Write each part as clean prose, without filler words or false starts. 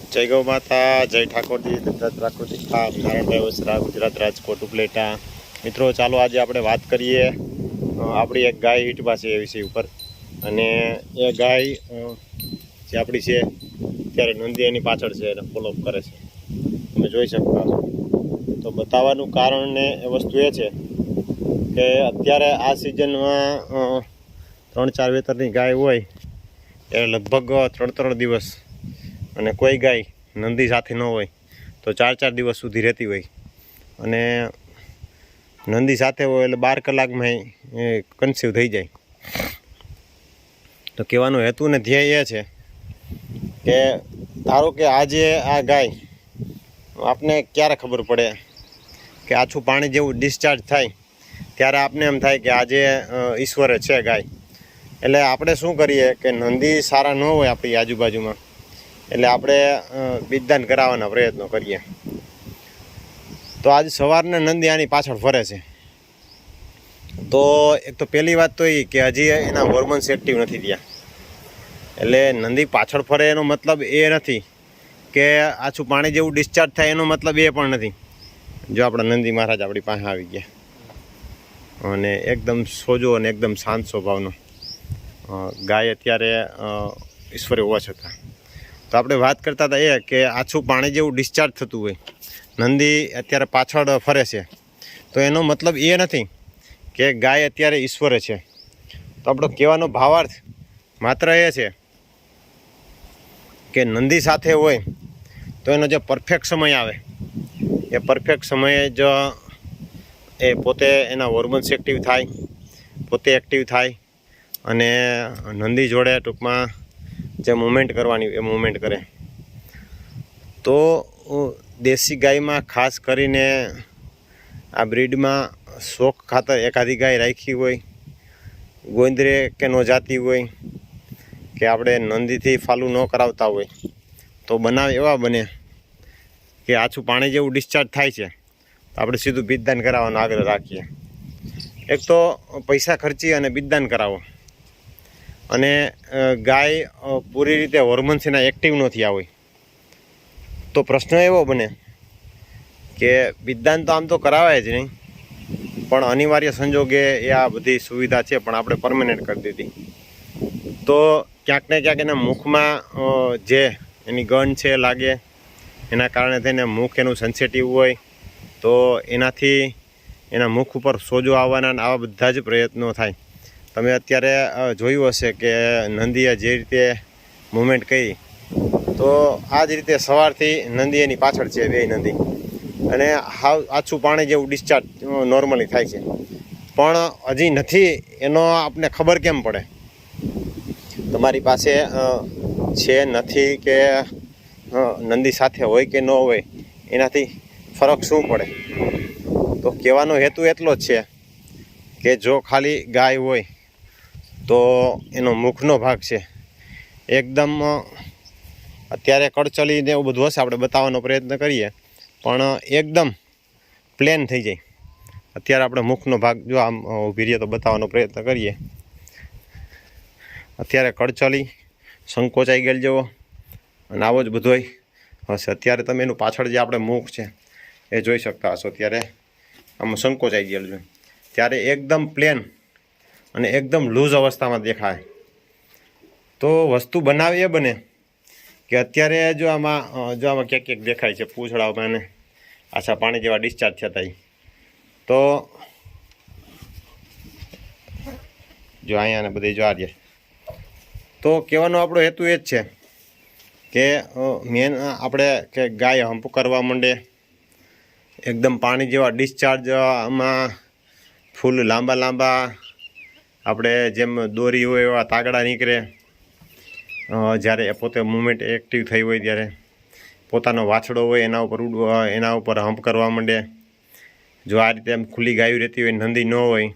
જય ગૌ માતા, જય ઠાકોરજી, દત્ત પ્રાકૃતિક ફાર્મ, નારાયણભાઈ વસરા, ગુજરાત, રાજકોટ, ઉપલેટા. મિત્રો, ચાલો આજે આપણે વાત કરીએ આપણી એક ગાય હીટમાં છે એ વિષય ઉપર. અને એ ગાય જે આપણી છે ત્યારે નંદી એની પાછળ છે એને ફોલોઅપ કરે છે, તમે જોઈ શકતા છો. તો બતાવવાનું કારણ ને એ વસ્તુ એ છે કે અત્યારે આ સિઝનમાં 3-4 વેતરની ગાય હોય એ લગભગ 3-3 દિવસ, અને કોઈ ગાય નંદી સાથે ન હોય તો 4-4 દિવસ સુધી રહેતી હોય, અને નંદી સાથે હોય એટલે 12 કલાકમાં એ કન્સીવ થઈ જાય. તો કહેવાનો હેતુ ને ધ્યેય એ છે કે ધારો કે આજે આ ગાય આપને ક્યારે ખબર પડે કે આછું પાણી જેવું ડિસ્ચાર્જ થાય ત્યારે આપને એમ થાય કે આજે ઈશ્વરે છે ગાય. એટલે આપણે શું કરીએ કે નંદી સારા ન હોય આપણી આજુબાજુમાં, એટલે આપણે બીજદાન કરાવવાના પ્રયત્નો કરીએ. તો આજ સવારને નંદી આની પાછળ ફરે છે. તો એક તો પહેલી વાત તો એ કે હજી એના હોર્મોન્સ એક્ટિવ નથી થયા. એટલે નંદી પાછળ ફરે એનો મતલબ એ નથી કે આછું પાણી જેવું ડિસ્ચાર્જ થાય, એનો મતલબ એ પણ નથી. જો આપણા નંદી મહારાજ આપણી પાસે આવી ગયા, અને એકદમ સોજો અને એકદમ શાંત સ્વભાવનો ગાય અત્યારે ઈશ્વરે હોવા છતાં. તો આપણે વાત કરતા હતા એ કે આછું પાણી જેવું ડિસ્ચાર્જ થતું હોય, નંદી અત્યારે પાછળ ફરે છે, તો એનો મતલબ એ નથી કે ગાય અત્યારે ઈશ્વરે છે. તો આપણો કહેવાનો ભાવાર્થ માત્ર એ છે કે નંદી સાથે હોય તો એનો જે પરફેક્ટ સમય આવે એ પરફેક્ટ સમયે જ એ પોતે એના હોર્મોન્સ એક્ટિવ થાય, પોતે એક્ટિવ થાય, અને નંદી જોડે ટૂંકમાં જે મુવમેન્ટ કરવાની એ મુવમેન્ટ કરે. તો દેશી ગાયમાં ખાસ કરીને આ બ્રીડમાં શોખ ખાતર એકાદી ગાય રાખી હોય, ગોંદરે કે ન જાતી હોય, કે આપણે નંદીથી ફાલું ન કરાવતા હોય, તો બનાવ એવા બને કે આછું પાણી જેવું ડિસ્ચાર્જ થાય છે તો આપણે સીધું બીજદાન કરાવવાનો આગ્રહ રાખીએ. એક તો પૈસા ખર્ચી અને બીજદાન કરાવો, અને ગાય પૂરી રીતે હોર્મોન્સ એના એક્ટિવ ન થયા હોય તો પ્રશ્ન એવો બને કે બીજદાન તો આમ તો કરાવાય જ નહીં, પણ અનિવાર્ય સંજોગે એ આ બધી સુવિધા છે પણ આપણે પરમેનન્ટ કરી દીધી. તો ક્યાંક ને ક્યાંક એના મુખમાં જે એની ગંધ છે લાગે, એના કારણે થઈને મુખ એનું સેન્સિટિવ હોય, તો એનાથી એના મુખ ઉપર સોજો આવવાના આવા બધા જ પ્રયત્નો થાય. તમે અત્યારે જોયું હશે કે નંદીએ જે રીતે મૂવમેન્ટ કરી, તો આ જ રીતે સવારથી નંદી એની પાછળ છે, બે નંદી, અને હાવ આછું પાણી જેવું ડિસ્ચાર્જ નોર્મલી થાય છે, પણ હજી નથી એનો આપને ખબર કેમ પડે? તમારી પાસે છે નથી કે નંદી સાથે હોય કે ન હોય એનાથી ફરક શું પડે? તો કહેવાનો હેતુ એટલો જ છે કે જો ખાલી ગાય હોય તો એનો મુખનો ભાગ છે એકદમ, અત્યારે કડચલીને એવું બધું હશે, આપણે બતાવવાનો પ્રયત્ન કરીએ, પણ એકદમ પ્લેન થઈ જાય. અત્યારે આપણે મુખનો ભાગ જો આમ ઊભી રહીએ તો બતાવવાનો પ્રયત્ન કરીએ. અત્યારે કડચલી સંકોચાઈ ગયેલ જેવો, અને આવો જ બધોય હશે. અત્યારે તમે એનું પાછળ જે આપણે મુખ છે એ જોઈ શકતા હશો, ત્યારે આમાં સંકોચાઈ ગયેલું છે, ત્યારે એકદમ પ્લેન અને એકદમ લૂઝ અવસ્થામાં દેખાય. તો વસ્તુ બનાવી એ બને કે અત્યારે જો આમાં ક્યાંક ક્યાંક દેખાય છે પૂંછડામાં અને આછા પાણી જેવા ડિસ્ચાર્જ થતા, તો જો અહીંયા ને બધી જો આ રહે. તો કહેવાનો આપણો હેતુ એ જ છે કે મેન આપણે કે ગાય હંપ કરવા માંડે, એકદમ પાણી જેવા ડિસ્ચાર્જમાં ફૂલ લાંબા લાંબા આપણે જેમ દોરી હોય એવા તાગડા નીકળે, જ્યારે એ પોતે મૂવમેન્ટ એક્ટિવ થઈ હોય ત્યારે પોતાનો વાછડો હોય એના ઉપર હંપ કરવા માંડે. જો આ રીતે એમ ખુલ્લી ગાયું રહેતી હોય, નંદી ન હોય,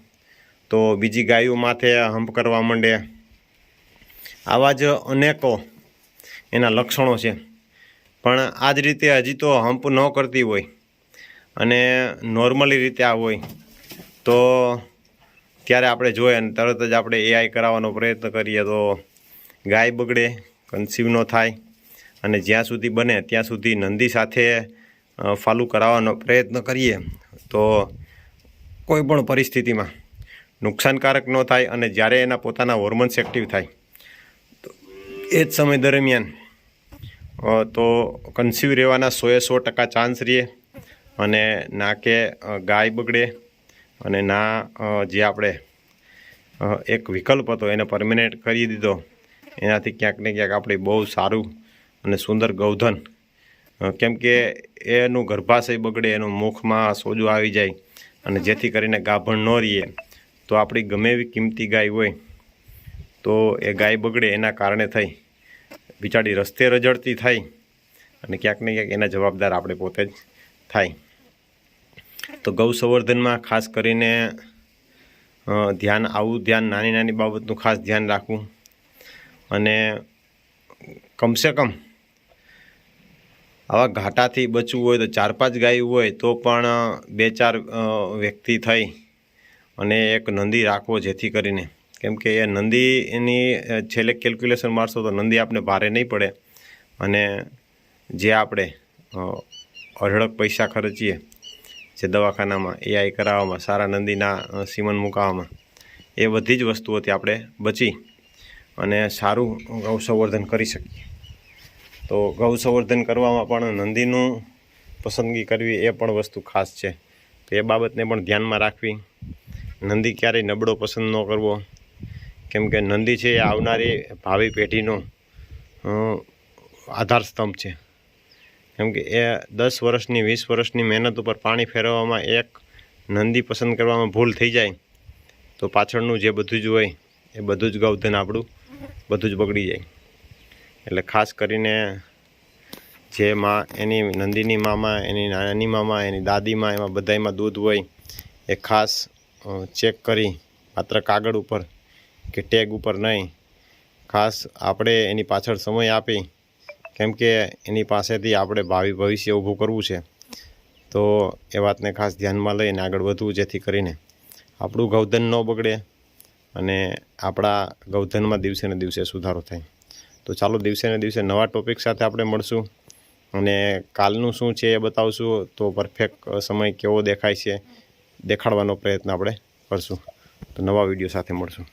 તો બીજી ગાયો માથે હંપ કરવા માંડે. આવા જ અનેકો એના લક્ષણો છે. પણ આ જ રીતે હજી તો હંપ ન કરતી હોય અને નોર્મલી રીતે આ હોય તો ત્યારે આપણે જોઈએ અને તરત જ આપણે એઆઈ કરાવવાનો પ્રયત્ન કરીએ તો ગાય બગડે, કન્સીવ ન થાય, અને જ્યાં સુધી બને ત્યાં સુધી નંદી સાથે ફાલું કરાવવાનો પ્રયત્ન કરીએ તો કોઈ પણ પરિસ્થિતિમાં નુકસાનકારક ન થાય. અને જ્યારે એના પોતાના હોર્મોન્સ એક્ટિવ થાય તો એ જ સમય દરમિયાન તો કન્સીવ રહેવાના 100% ચાન્સ રહે. અને ના કે ગાય બગડે અને ના જે આપણે એક વિકલ્પ હતો એને પરમેનન્ટ કરી દીધો, એનાથી ક્યાંક ને ક્યાંક આપણે બહુ સારું અને સુંદર ગૌધન, કેમ કે એનું ગર્ભાશય બગડે, એનું મુખમાં સોજો આવી જાય અને જેથી કરીને ગાભણ ન રહીએ તો આપણી ગમે એવી કિંમતી ગાય હોય તો એ ગાય બગડે એના કારણે થઈ બિચારી રસ્તે રજડતી થાય અને ક્યાંક ને ક્યાંક એના જવાબદાર આપણે પોતે જ થાય. તો ગૌ સંવર્ધનમાં ખાસ કરીને ધ્યાન નાની નાની બાબતનું ખાસ ધ્યાન રાખવું. અને કમસે કમ આવા ઘાટાથી બચવું હોય તો 4-5 ગાયો હોય તો પણ 2-4 વ્યક્તિ થઈ અને એક નંદી રાખવો, જેથી કરીને, કેમ કે એ નંદી એની છેલ્લે કેલ્ક્યુલેશન મારશો તો નંદી આપણે ભારે નહીં પડે. અને જે આપણે અઢળક પૈસા ખર્ચીએ જે દવાખાનામાં AI કરાવવામાં, સારા નંદીના સીમન મૂકાવવામાં, એ બધી જ વસ્તુઓથી આપણે બચી અને સારું ગૌ સંવર્ધન કરી શકીએ. તો ગૌ સંવર્ધન કરવામાં પણ નંદીનું પસંદગી કરવી એ પણ વસ્તુ ખાસ છે. તો એ બાબતને પણ ધ્યાનમાં રાખવી. નંદી ક્યારેય નબળો પસંદ ન કરવો, કેમ કે નંદી છે એ આવનારી ભાવિ પેઢીનો આધાર સ્તંભ છે. કેમ કે એ 10 વર્ષની 20 વર્ષની મહેનત ઉપર પાણી ફેરવવામાં એક નંદી પસંદ કરવામાં ભૂલ થઈ જાય તો પાછળનું જે બધું જ હોય એ બધું જ ગૌધન આપણું બધું જ બગડી જાય. એટલે ખાસ કરીને જે માં એની નંદીની મામાં, એની નાની મામાં, એની દાદીમાં, એમાં બધામાં દૂધ હોય એ ખાસ ચેક કરી, માત્ર કાગળ ઉપર કે ટેગ ઉપર નહીં, ખાસ આપણે એની પાછળ સમય આપી, કેમ કે એની પાસેથી આપણે ભાવિ ભવિષ્ય ઊભું કરવું છે. તો એ વાતને ખાસ ધ્યાનમાં લઈને આગળ વધવું, જેથી કરીને આપણું ગૌધન ન બગડે અને આપણા ગૌધનમાં દિવસે ને દિવસે સુધારો થાય. તો ચાલો દિવસે ને દિવસે નવા ટૉપિક સાથે આપણે મળશું અને કાલનું શું છે એ બતાવશું. તો પરફેક્ટ સમય કેવો દેખાય છે દેખાડવાનો પ્રયત્ન આપણે કરશું. તો નવા વિડીયો સાથે મળશું.